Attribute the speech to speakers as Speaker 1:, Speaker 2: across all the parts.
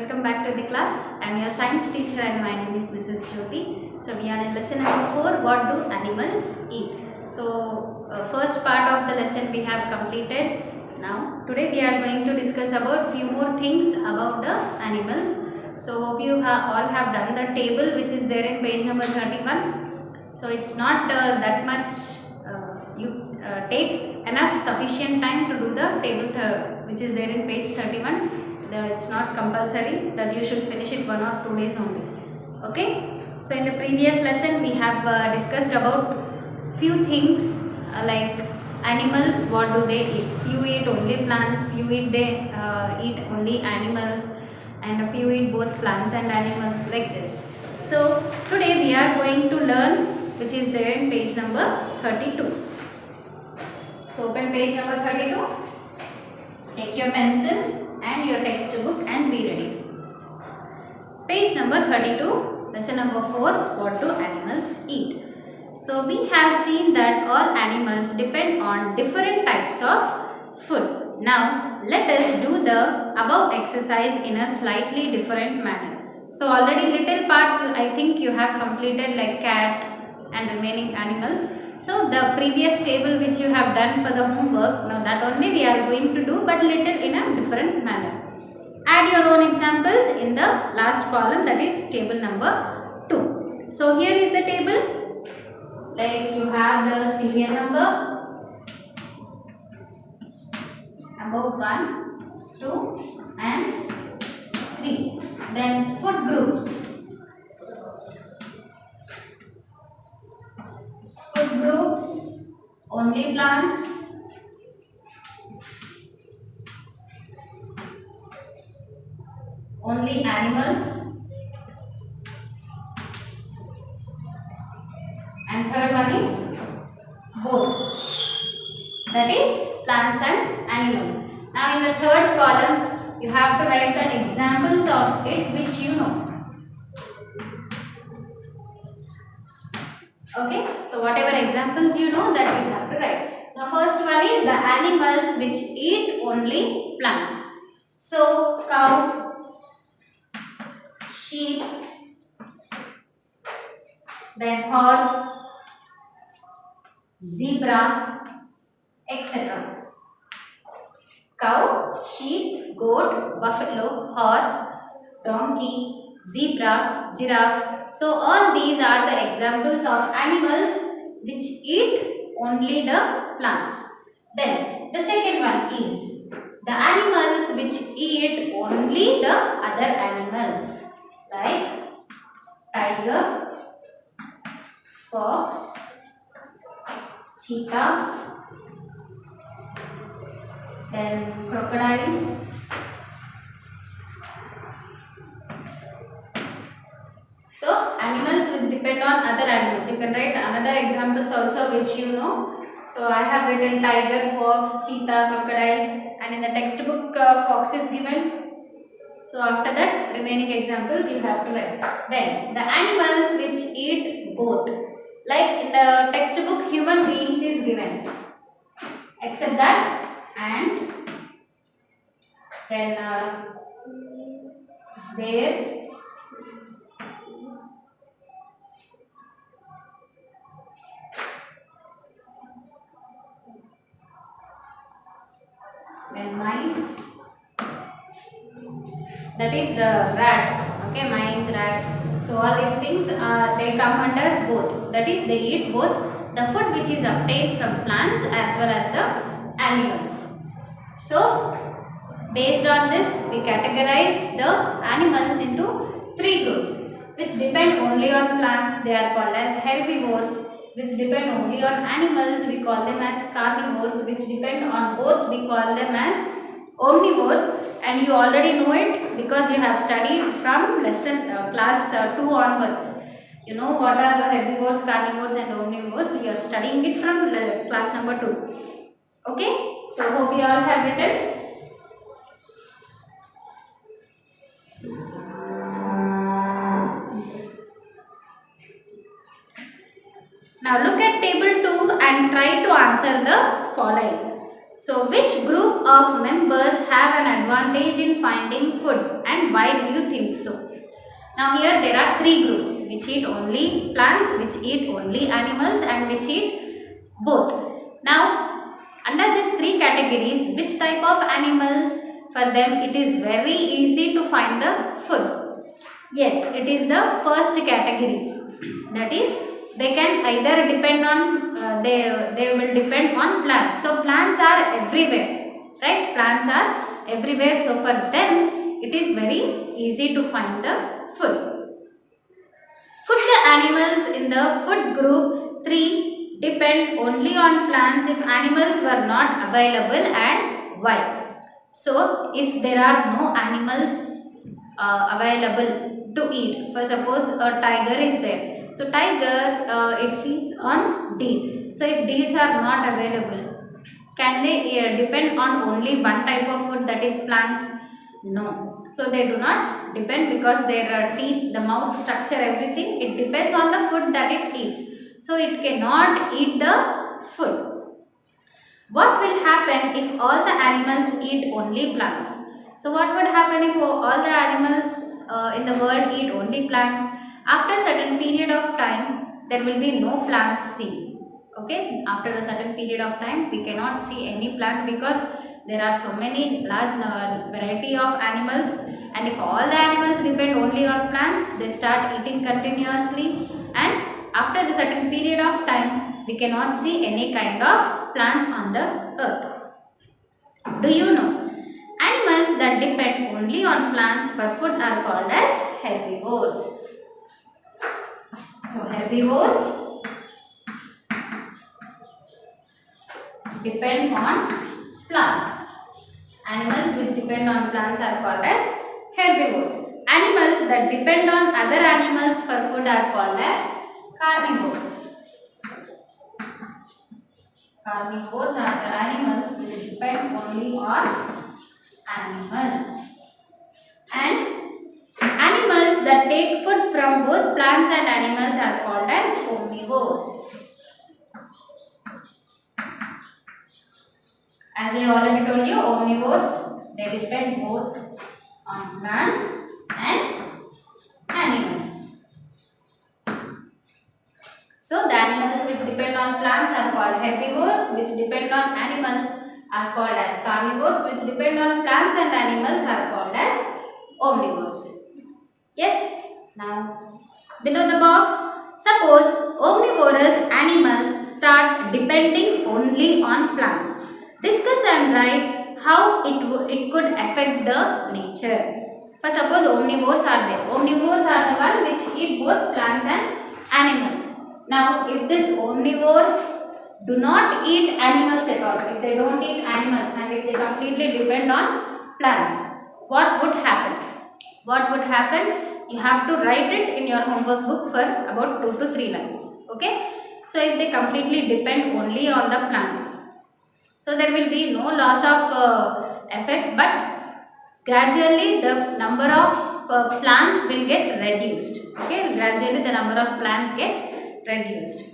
Speaker 1: welcome back to the class. I am your science teacher and my name is Mrs. Jyoti. So we are in lesson number 4, what do animals eat? So first part of the lesson we have completed. Now today we are going to discuss about few more things about the animals. So hope you all have done the table which is there in page number 31. So it's not that much, you take enough sufficient time to do the table which is there in page 31. It's not compulsory that you should finish it 1 or 2 days only. Okay. So in the previous lesson we have discussed about few things like animals, what do they eat. Few eat only plants, few eat eat only animals, and a few eat both plants and animals, like this. So today we are going to learn which is there in page number 32. So open page number 32, take your pencil and your textbook and be ready. Page number 32, lesson number 4, what do animals eat? So we have seen that all animals depend on different types of food. Now let us do the above exercise in a slightly different manner. So already little part I think you have completed, like cat and remaining animals. So the previous table which you have done for the homework, now that only we are going to do, but little in a different manner. Add your own examples in the last column, that is table number 2. So here is the table, like you have the serial number 1, 2 and 3. Then food groups. Food groups, only plants, only animals, and third one is both, that is plants and animals. Now in the third column you have to write the examples of it which you know. Okay, so whatever examples you know, that you have to write. Now first one is the animals which eat only plants. So cow, sheep, then horse, zebra, etc. Cow, sheep, goat, buffalo, horse, donkey, zebra, giraffe. So all these are the examples of animals which eat only the plants. Then the second one is the animals which eat only the other animals, like tiger, fox, cheetah, then crocodile, so animals which depend on other animals. You can write another examples also which you know. So I have written tiger, fox, cheetah, crocodile, and in the textbook fox is given. So after that remaining examples you have to write. Then the animals which eat both, like in the textbook human beings is given, except that, and then bear, then mice, that is the rat. Okay, mice, rat. So all these things they come under both, that is they eat both the food which is obtained from plants as well as the animals. So based on this we categorize the animals into 3 groups. Which depend only on plants, they are called as herbivores. Which depend only on animals, we call them as carnivores. Which depend on both, we call them as omnivores. And you already know it because you have studied from lesson class 2 onwards. You know what are herbivores, carnivores and omnivores. You are studying it from class number 2. Okay, so hope you all have written. Now look at table 2 and try to answer the following. So which group of members have an advantage in finding food and why do you think so? Now here there are three groups which eat only plants, which eat only animals and which eat both. Now under these three categories, which type of animals, for them it is very easy to find the food? Yes, it is the first category. That is, they can either depend on, they will depend on plants. So plants are everywhere, right? Plants are everywhere. So for them, it is very easy to find the food. Could the animals in the food group 3 depend only on plants if animals were not available, and why? So, if there are no animals available to eat, for suppose a tiger is there. So, tiger it feeds on deer. So, if deers are not available, can they depend on only one type of food, that is plants? No. So they do not depend because their teeth, the mouth structure, everything, it depends on the food that it eats. So it cannot eat the food. What will happen if all the animals eat only plants? So what would happen if all the animals in the world eat only plants? After a certain period of time, there will be no plants seen. Okay, after a certain period of time, we cannot see any plant because there are so many large variety of animals, and if all the animals depend only on plants, they start eating continuously, and after a certain period of time, we cannot see any kind of plant on the earth. Do you know? Animals that depend only on plants for food are called as herbivores. So herbivores depend on plants. Animals which depend on plants are called as herbivores. Animals that depend on other animals for food are called as carnivores. Carnivores are the animals which depend only on animals. And animals that take food from both plants and animals are called as omnivores. As I already told you, omnivores, they depend both on plants and animals. So the animals which depend on plants are called herbivores, which depend on animals are called as carnivores, which depend on plants and animals are called as omnivores. Yes? Now, below the box, suppose omnivorous animals start depending only on plants. Discuss and write how it could affect the nature. For suppose omnivores are there. Omnivores are the one which eat both plants and animals. Now, if these omnivores do not eat animals at all, if they don't eat animals and if they completely depend on plants, what would happen? What would happen? You have to write it in your homework book for about 2 to 3 lines. Okay? So, if they completely depend only on the plants, so there will be no loss of effect, but gradually the number of plants will get reduced. Okay? Gradually the number of plants get reduced.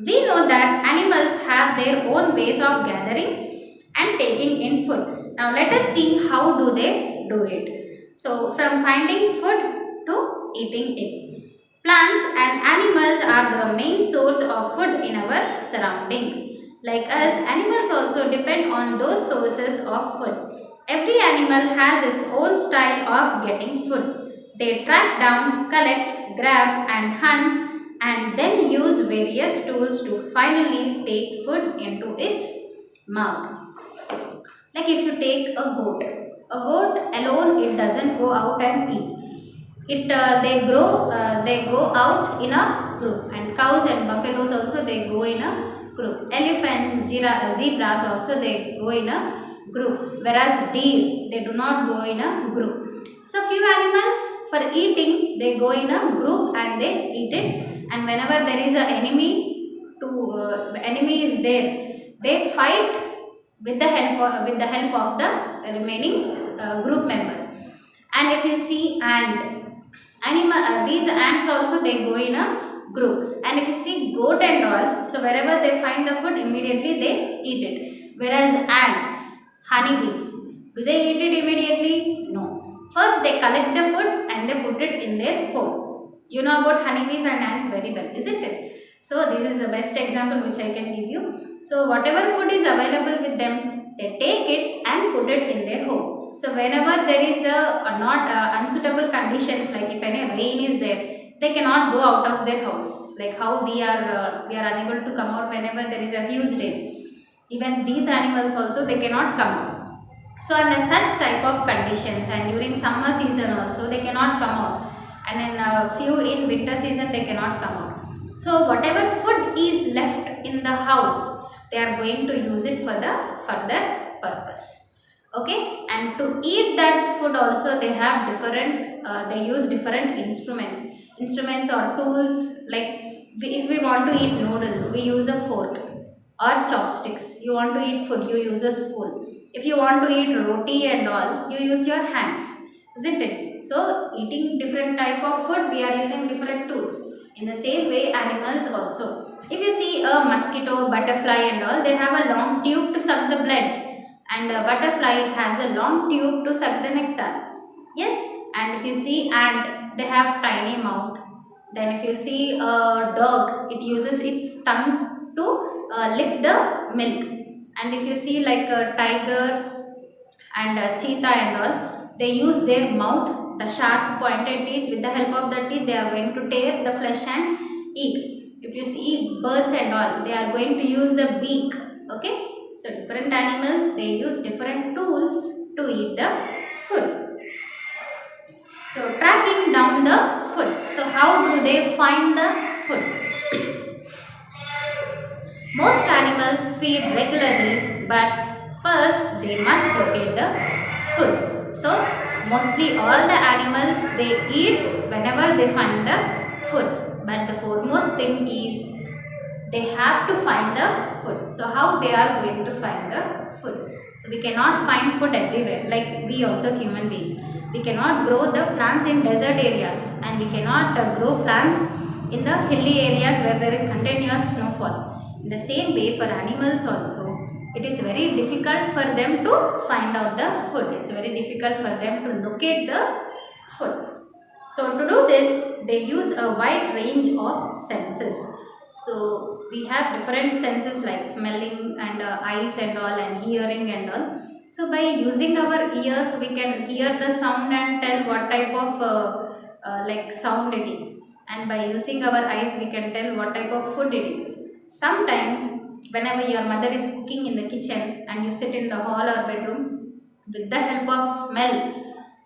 Speaker 1: We know that animals have their own ways of gathering and taking in food. Now let us see how do they do it. So from finding food to eating it. Plants and animals are the main source of food in our surroundings. Like us, animals also depend on those sources of food. Every animal has its own style of getting food. They track down, collect, grab and hunt and then use various tools to finally take food into its mouth. Like if you take a goat alone it doesn't go out and eat. They go out in a group, and cows and buffaloes also they go in a group. Elephants, zebras also they go in a group, whereas deer they do not go in a group. So few animals for eating they go in a group and they eat it, and whenever there is an enemy enemy is there, they fight with the help of the remaining group members. And if you see these ants also they go in a group, And if you see goat and all, so wherever they find the food, immediately they eat it. Whereas ants, honeybees, do they eat it immediately? No. First they collect the food and they put it in their home. You know about honeybees and ants very well, isn't it? So this is the best example which I can give you. So whatever food is available with them, they take it and put it in their home. So whenever there is a not unsuitable conditions, like if any rain is there, they cannot go out of their house. Like how we are unable to come out whenever there is a huge rain. Even these animals also they cannot come out. So under such type of conditions, and during summer season also they cannot come out, and in few in winter season they cannot come out. So whatever food is left in the house, they are going to use it for the further purpose. Okay, and to eat that food also they have different, they use different instruments or tools. Like if we want to eat noodles, we use a fork or chopsticks. You want to eat food, you use a spoon. If you want to eat roti and all, you use your hands, isn't it? So eating different type of food, we are using different tools. In the same way, animals also. If you see a mosquito, butterfly and all, they have a long tube to suck the blood, and a butterfly has a long tube to suck the nectar. Yes, and if you see ant, they have tiny mouth. Then if you see a dog, it uses its tongue to lick the milk. And if you see like a tiger and a cheetah and all, they use their mouth, the sharp pointed teeth. With the help of the teeth, they are going to tear the flesh and eat. If you see birds and all, they are going to use the beak. Okay, so different animals, they use different tools to eat the food. So tracking down the food. So how do they find the food? Most animals feed regularly, but first they must locate the food. So mostly all the animals, they eat whenever they find the food. But the foremost thing is they have to find the food. So how they are going to find the food? So we cannot find food everywhere, like we also human beings. We cannot grow the plants in desert areas, and we cannot grow plants in the hilly areas where there is continuous snowfall. In the same way, for animals also, it is very difficult for them to find out the food. It's very difficult for them to locate the food. So to do this, they use a wide range of senses. So we have different senses like smelling and eyes and all, and hearing and all. So by using our ears, we can hear the sound and tell what type of like sound it is. And by using our eyes, we can tell what type of food it is. Sometimes whenever your mother is cooking in the kitchen and you sit in the hall or bedroom, with the help of smell,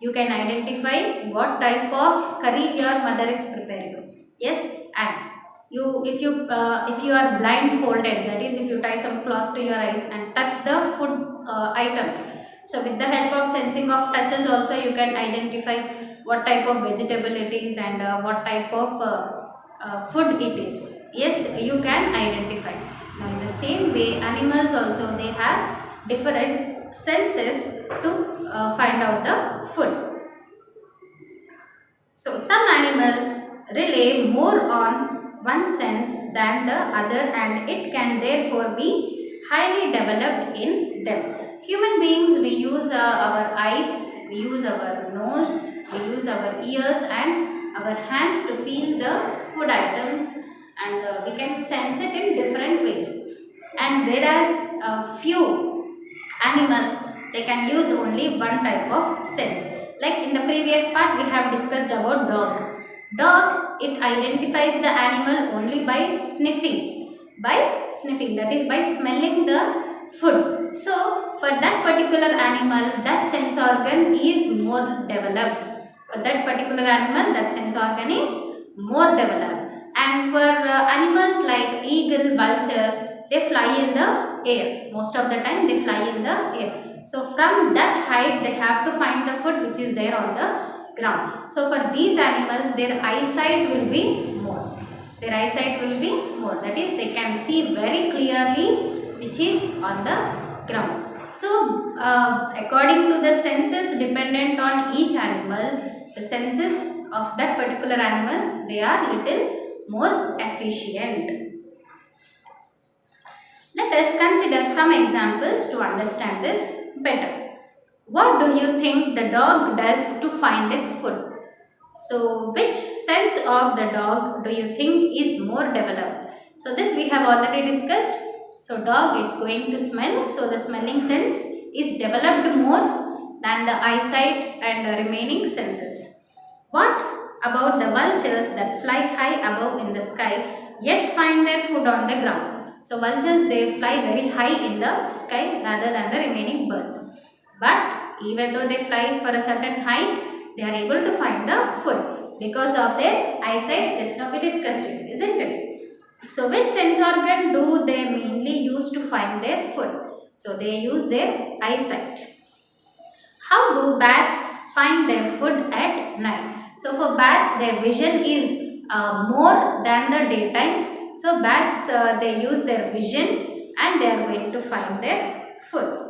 Speaker 1: you can identify what type of curry your mother is preparing. Yes, and if you are blindfolded, that is if you tie some cloth to your eyes and touch the food items, so with the help of sensing of touches also you can identify what type of vegetable it is and what type of food it is. Yes, you can identify. Now in the same way, animals also, they have different senses to find out the food. So some animals rely more on one sense than the other, and it can therefore be highly developed in them. Human beings, we use our eyes, we use our nose, we use our ears and our hands to feel the food items, and we can sense it in different ways. And whereas few animals, they can use only one type of sense. Like in the previous part, we have discussed about dog. Dog, it identifies the animal only by sniffing. By sniffing, that is by smelling the food. So, for that particular animal, that sense organ is more developed. For that particular animal, that sense organ is more developed. And for animals like eagle, vulture, they fly in the air. Most of the time, they fly in the air. So, from that height, they have to find the food which is there on the ground. So for these animals, their eyesight will be more. Their eyesight will be more. That is, they can see very clearly which is on the ground. So according to the senses dependent on each animal, the senses of that particular animal, they are little more efficient. Let us consider some examples to understand this better. What do you think the dog does to find its food? So, which sense of the dog do you think is more developed? So, this we have already discussed. So, dog is going to smell. So, the smelling sense is developed more than the eyesight and the remaining senses. What about the vultures that fly high above in the sky yet find their food on the ground? So, vultures they fly very high in the sky rather than the remaining birds. But even though they fly for a certain height, they are able to find the food because of their eyesight. Just now we discussed it, isn't it? So, which sense organ do they mainly use to find their food? So, they use their eyesight. How do bats find their food at night? So, for bats, their vision is more than the daytime. So, bats they use their vision and they are going to find their food.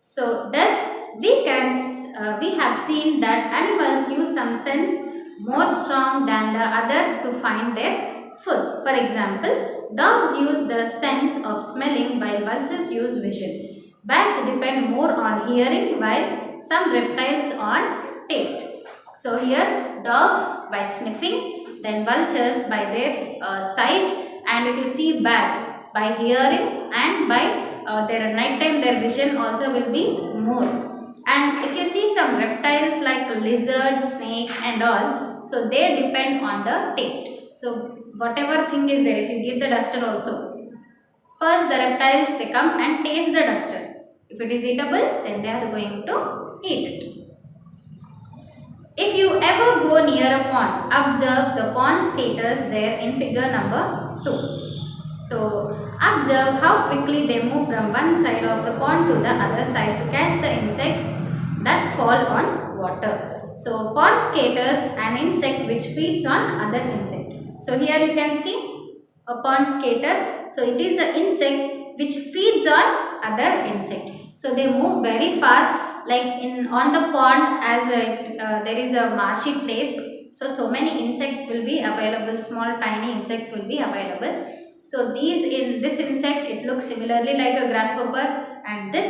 Speaker 1: So, thus we have seen that animals use some sense more strong than the other to find their food. For example, dogs use the sense of smelling while vultures use vision. Bats depend more on hearing while some reptiles on taste. So, here dogs by sniffing, then vultures by their sight, and if you see bats by hearing and by their nighttime their vision also will be more. And if you see some reptiles like lizard, snake and all, so they depend on the taste. So whatever thing is there, if you give the duster also, first the reptiles they come and taste the duster. If it is eatable, then they are going to eat it. If you ever go near a pond, observe the pond skaters there in figure number 2. So, observe how quickly they move from one side of the pond to the other side to catch the insects that fall on water. So, pond skaters an insect which feeds on other insect. So, here you can see a pond skater. So, it is an insect which feeds on other insect. So, they move very fast like in on the pond as there is a marshy place. So many insects will be available, small tiny insects will be available. So this insect it looks similarly like a grasshopper and this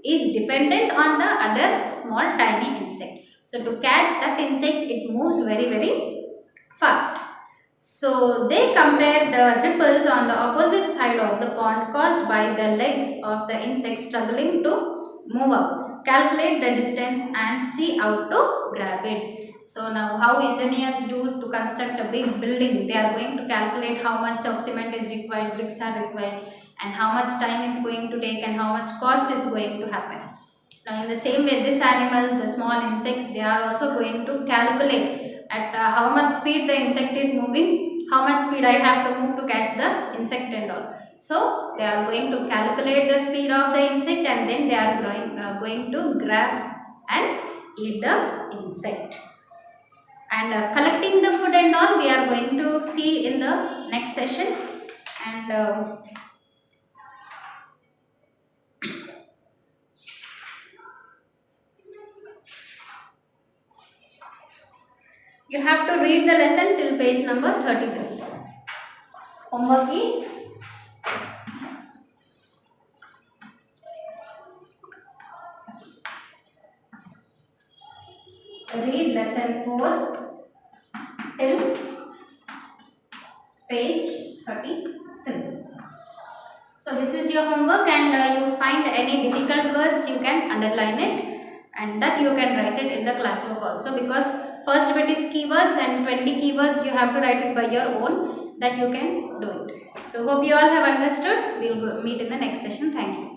Speaker 1: is dependent on the other small tiny insect. So to catch that insect it moves very fast. So they compare the ripples on the opposite side of the pond caused by the legs of the insect struggling to move up. Calculate the distance and see how to grab it. So now how engineers do to construct a big building, they are going to calculate how much of cement is required, bricks are required and how much time it's going to take and how much cost is going to happen. Now in the same way this animals, the small insects, they are also going to calculate at how much speed the insect is moving, how much speed I have to move to catch the insect and all. So they are going to calculate the speed of the insect and then they are going to grab and eat the insect. And collecting the food and all we are going to see in the next session. And you have to read the lesson till page number 33. Homework is read lesson 4 till page 33. So this is your homework and you find any difficult words you can underline it and that you can write it in the classwork also because first bit is keywords and 20 keywords you have to write it by your own that you can do it. So hope you all have understood. We will meet in the next session. Thank you.